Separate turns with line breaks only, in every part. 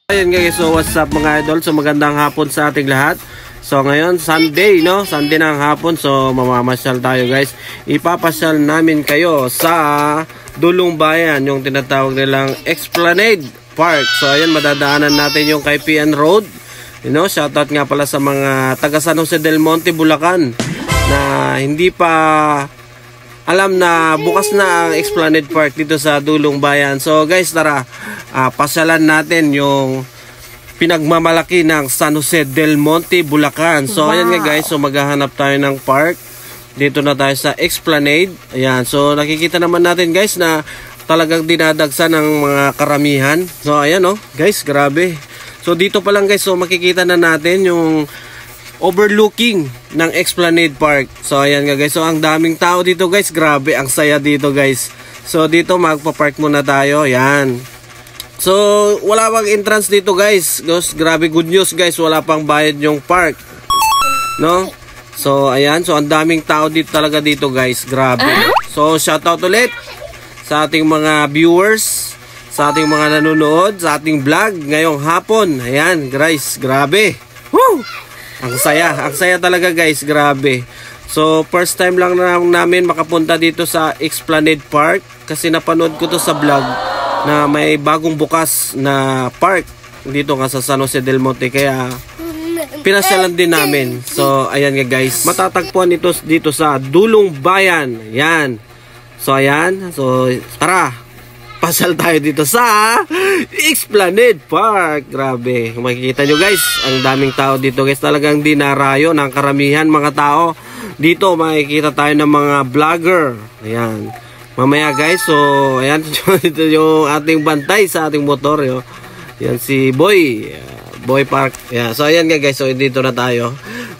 Ayan guys, so what's up mga idol? So magandang hapon sa ating lahat. So ngayon Sunday, no? Sunday ng hapon. So mamamasyal tayo guys. Ipapasyal namin kayo sa Dulong Bayan, yung tinatawag nilang Esplanade Park. So ayan, madadaanan natin yung kay PN Road. You know, shoutout nga pala sa mga taga San Jose del Monte, Bulacan na hindi pa alam na bukas na ang Esplanade Park dito sa Dulong Bayan. So guys, tara, pasyalan natin yung pinagmamalaki ng San Jose del Monte, Bulacan. So ayan nga guys, so maghahanap tayo ng park. Dito na tayo sa Esplanade. Ayan, so nakikita naman natin guys na talagang dinadagsan ng mga karamihan. So ayan oh, guys, grabe. So dito pa lang guys, so makikita na natin yung overlooking ng Esplanade Park. So ayan nga guys, so ang daming tao dito guys, grabe, ang saya dito guys. So dito magpa-park muna tayo. Ayan. So wala pang entrance dito guys. Grabe, good news guys, wala pang bayad yung park, no? So ayan, so ang daming tao dito talaga dito guys, grabe. So shoutout ulit sa ating mga viewers, sa ating mga nanonood sa ating vlog ngayong hapon. Ayan guys, grabe. Woo! Ang saya talaga guys, grabe. So first time lang namin makapunta dito sa Esplanade Park kasi napanood ko to sa vlog na may bagong bukas na park dito nga sa San Jose del Monte, kaya pinasyalan din namin. So ayan nga guys, matatagpuan ito dito sa Dulong Bayan. Ayan. So ayan, so tara, pasyal tayo dito sa Esplanade Park. Grabe, makikita nyo guys, ang daming tao dito guys, talagang dinarayo ng karamihan mga tao. Dito makikita tayo ng mga vlogger. Ayan, mamaya guys, so ayan, ito yung ating bantay sa ating motor yo. Yan si Boy Park. Yeah. So ayan nga guys, so dito na tayo,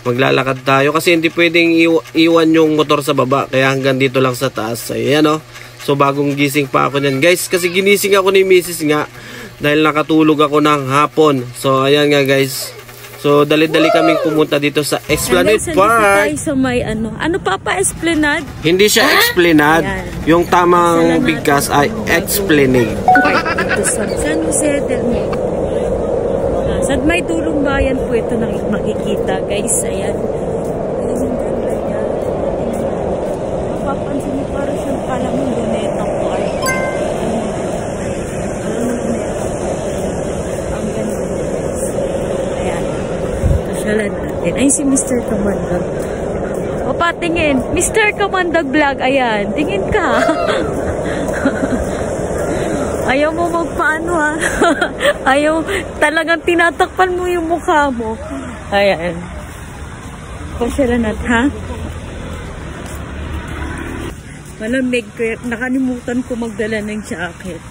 maglalakad tayo kasi hindi pwedeng iwan yung motor sa baba, kaya hanggang dito lang sa taas. So ayan oh. So bagong gising pa ako niyan guys, kasi ginising ako ni Mrs. nga dahil nakatulog ako ng hapon. So ayan nga guys, so dali-dali kaming pumunta dito sa Esplanade Park.
So may ano pa Esplanade?
Hindi siya Esplanade, yung tamang bigkas ay Esplanade.
Dito sa San Jose del Monte. Sa may Dulong Bayan po ito nang makikita guys. Ayan. Mapapansin mo para siyang palamang Luneta Park. Ang ganda. Ayan. Pasyalan natin. Ay, si Mr. Kamandag. O pa, tingin. Mr. Kamandag Vlog. Ayan. Tingin ka. Ayaw mo magpaano ha. Ayaw. Talagang tinatakpan mo yung mukha mo. Ayan. Pasyalan natin ha. Malamig, nakalimutan ko magdala ng jacket.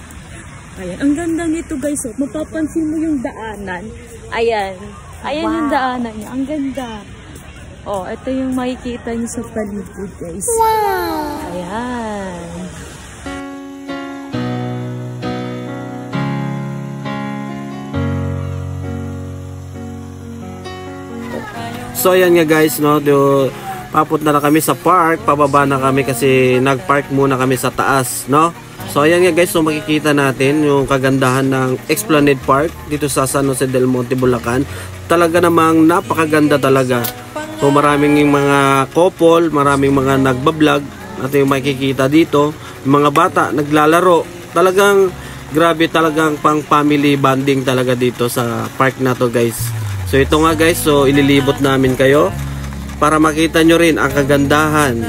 Ayan, ang ganda nito guys. Oh. Mapapansin mo yung daanan. Ayan. Ayan wow. Yung daanan niya. Ang ganda. Oh, ito yung makikita niyo sa paligid guys. Wow! Ayan.
So ayan nga guys, no, papunta na kami sa park, pababa na kami kasi nagpark muna kami sa taas, no? So ayan nga guys, so makikita natin yung kagandahan ng Esplanade Park dito sa San Jose del Monte, Bulacan. Talaga namang napakaganda talaga. So maraming mga couple, maraming mga nagbablog at yung makikita dito, yung mga bata naglalaro. Talagang grabe, talagang pang family bonding talaga dito sa park na to guys. So ito nga guys, so ililibot namin kayo para makita nyo rin ang kagandahan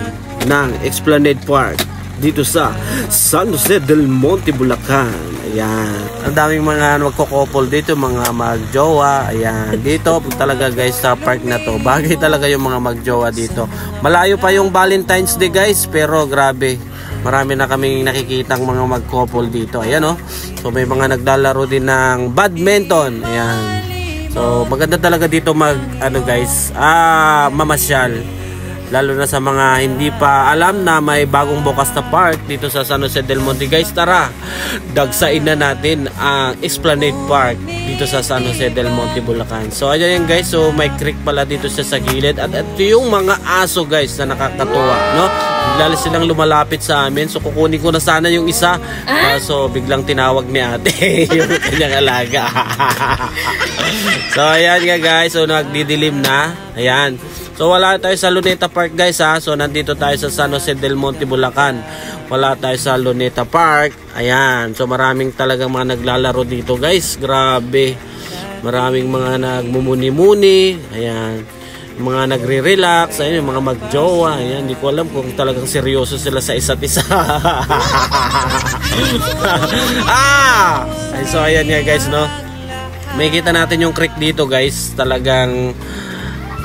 ng Esplanade Park dito sa San Jose del Monte, Bulacan. Ayan, ang daming mga magkokopol dito, mga magjowa. Ayan, dito talaga guys sa park na to, bagay talaga yung mga magjowa dito. Malayo pa yung Valentine's Day guys, pero grabe, marami na kaming nakikitang mga magkopol dito. Ayan oh, so may mga naglalaro din ng badminton. Ayan. So maganda talaga dito mamasyal. lalo na sa mga hindi pa alam na may bagong bukas na park dito sa San Jose del Monte. Guys, tara, dagsain na natin ang Esplanade Park dito sa San Jose del Monte, Bulacan. So ayan yan guys, so may creek pala dito sa gilid, at ito yung mga aso guys na nakakatuwa, no? Lalo silang lumalapit sa amin, so kukunin ko na sana yung isa, so biglang tinawag ni ate yung kanyang alaga. So ayan nga guys, so nagdidilim na, ayan. So wala tayo sa Luneta Park guys ha. So nandito tayo sa San Jose del Monte, Bulacan. Wala tayo sa Luneta Park. Ayan. So maraming talagang mga naglalaro dito guys. Grabe. Maraming mga nagmumuni-muni. Ayan. Mga nagre-relax. Ayan. Yung mga magjowa. Ayan. Hindi ko alam kung talagang seryoso sila sa isa't isa. So ayan nga guys, no. May kita natin yung creek dito guys. Talagang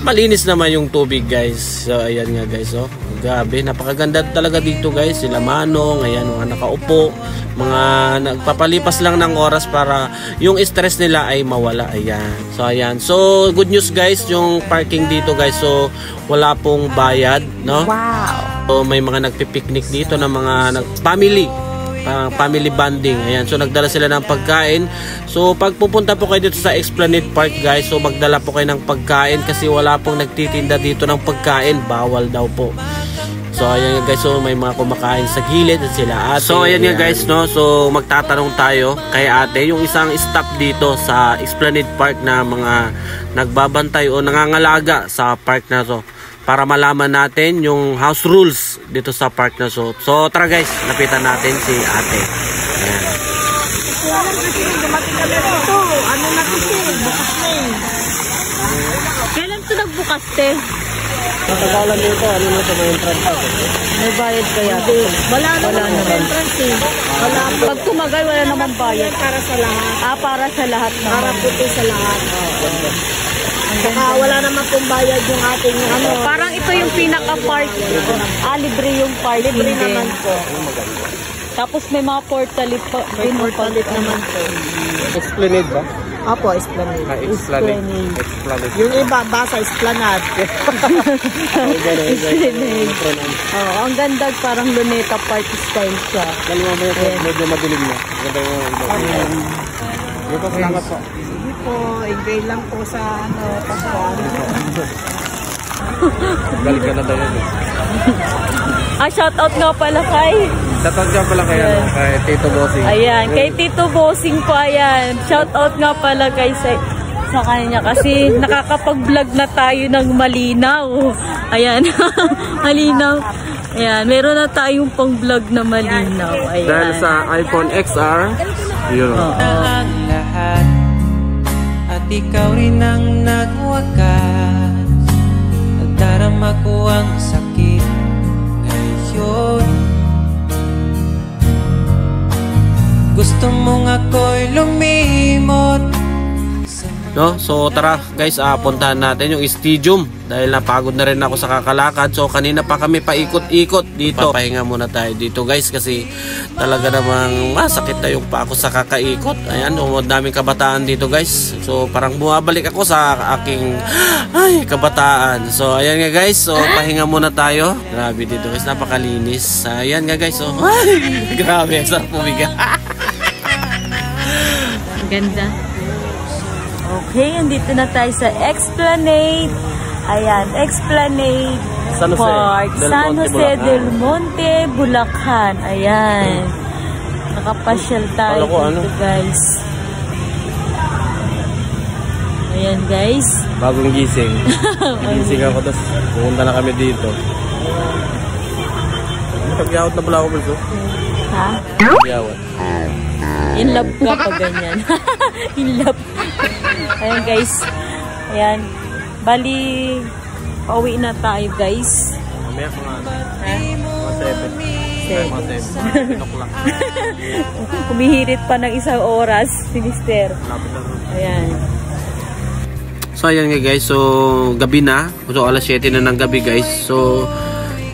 malinis naman yung tubig guys. So ayan nga guys, oh. Grabe, napakaganda talaga dito guys. Sila Manong, ayan, mga nakaupo, mga nagpapalipas lang ng oras para yung stress nila ay mawala. Ayan. So ayan. So good news guys, yung parking dito guys. So wala pong bayad, no?
Wow.
So may mga nagpi-picnic dito na mga family bonding. Ayan, so nagdala sila ng pagkain. So pag pupunta po kayo dito sa Esplanade Park guys, so magdala po kayo ng pagkain kasi wala pong nagtitinda dito ng pagkain, bawal daw po. So ayan nga guys, so may mga kumakain sa gilid at sila ate. So ayan nga guys, no, so magtatanong tayo kay ate, yung isang staff dito sa Esplanade Park na mga nagbabantay o nangangalaga sa park na to, para malaman natin yung house rules dito sa park na so. So tara guys, lapitan natin si ate. Ayan.
Kailan ito nagbukas, te?
Matagalan dito, ano na sa may entrance?
May bayad kaya? Wala naman entrance eh. Pag tumagal, wala naman bayad. Para sa lahat. Para sa lahat naman. Para puto sa lahat. Saka wala naman pong bayad yung ating ano. Parang ito yung pinaka-park. Libre yung park. Libre naman po. Tapos may mga portalit pa. May portalit naman po.
Esplanade ba?
Opo, Esplanade.
Esplanade.
Yung iba, basa Esplanade.
Esplanade. Oh, ang ganda, parang Luneta Park style siya.
Dalawa mo yung medyo madilim na. Ganda yung Yung po, salamat po.
Hindi po, enjoy lang po sa ano, Pascual.
Galing ka na daw yun.
Shoutout nga pala kay...
Shoutout nga pala kay Tito Bossing.
Ayan, kay Tito Bossing po, ayan. Shoutout nga pala kay sa kanya kasi nakakapag-vlog na tayo ng malinaw. Ayan, malinaw. Ayan, meron na tayong pang-vlog na malinaw. Ayan.
Dahil sa iPhone XR, yun.
Ang lahat at ikaw rin ang nagwakas. Nagdarama ko ang sakit ngayon. Gusto mong ako'y lumimot.
No? So tara guys, puntahan natin yung stadium dahil napagod na rin ako sa kakalakad. So kanina pa kami paikot-ikot dito. Pahinga muna tayo dito guys kasi talaga namang masakit na yung pa ako sa kakaikot. Ayan, daming kabataan dito guys. So parang bumabalik ako sa aking kabataan. So ayan nga guys, so pahinga muna tayo. Grabe dito guys, napakalinis. Ayan nga guys, so grabe, sarap pumiga.
Ganda. Okay, andito na tayo sa Esplanade. Ayan, Esplanade
San Jose
Park,
del
San
Monte,
Jose del Monte, Bulacan. Ayan. Nakapasyal tayo dito, guys. Ayan, guys.
Bagong gising. Gising ako, tapos pumunta na kami dito. Pagyawat na pala ako, Bulso.
Ha?
Pagyawat.
In love ka pa ganyan. In love. Ayan guys. Ayan. Bali, pauwi na tayo guys.
Mamaya mga 7 o'clock.
Kumihirit pa ng isang oras si Mister. Ayan.
So ayan nga guys, so gabi na. So alas 7 na ng gabi guys. So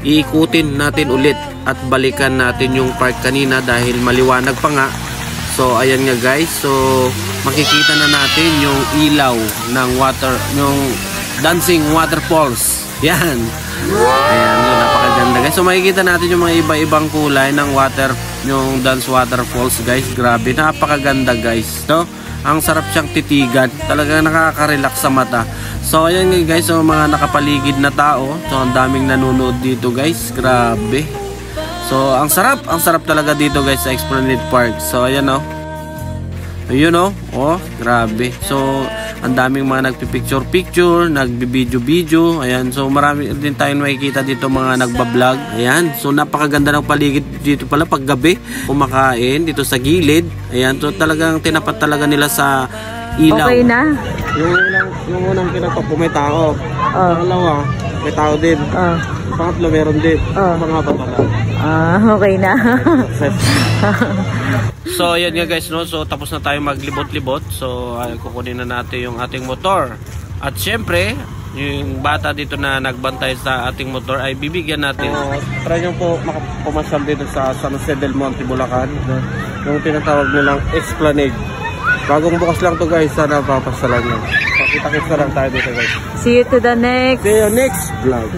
iikutin natin ulit at balikan natin yung park kanina dahil maliwanag pa nga. So ayan nga guys, so makikita na natin yung ilaw ng water, yung dancing waterfalls. Yan. Ayan, yun, napakaganda guys. So makikita natin yung mga iba-ibang kulay ng water, yung dance waterfalls guys. Grabe, napakaganda guys, no? Ang sarap siyang titigan, talagang nakaka-relax sa mata. So ayan guys, so mga nakapaligid na tao. So ang daming nanonood dito guys, grabe. So ang sarap talaga dito guys sa Esplanade Park. So ayan oh. Ayun oh, grabe. So ang daming mga nagpi-picture, nagbi-video. Ayan, so marami din tayong makikita dito mga nagba-vlog. Ayan, so napakaganda ng paligid dito pala pag gabi. Kumakain dito sa gilid. Ayan, so talagang tinapat talaga nila sa ilaw.
Okay na?
Yung unang pinagpapo may tao. Pangalawa, may tao din. Pangatlo meron din. Mga pala.
Okay na.
So ayan nga guys, no? So tapos na tayo maglibot-libot. So kukunin na natin yung ating motor. At syempre, yung bata dito na nagbantay sa ating motor ay bibigyan natin. Try nyo po makapumasyal dito sa San Jose del Monte, Bulacan. Yung tinatawag nilang Esplanade. Bagong bukas lang to guys, sana papasalan nyo. Pakita-kits na lang tayo dito guys.
See you to the next
vlog.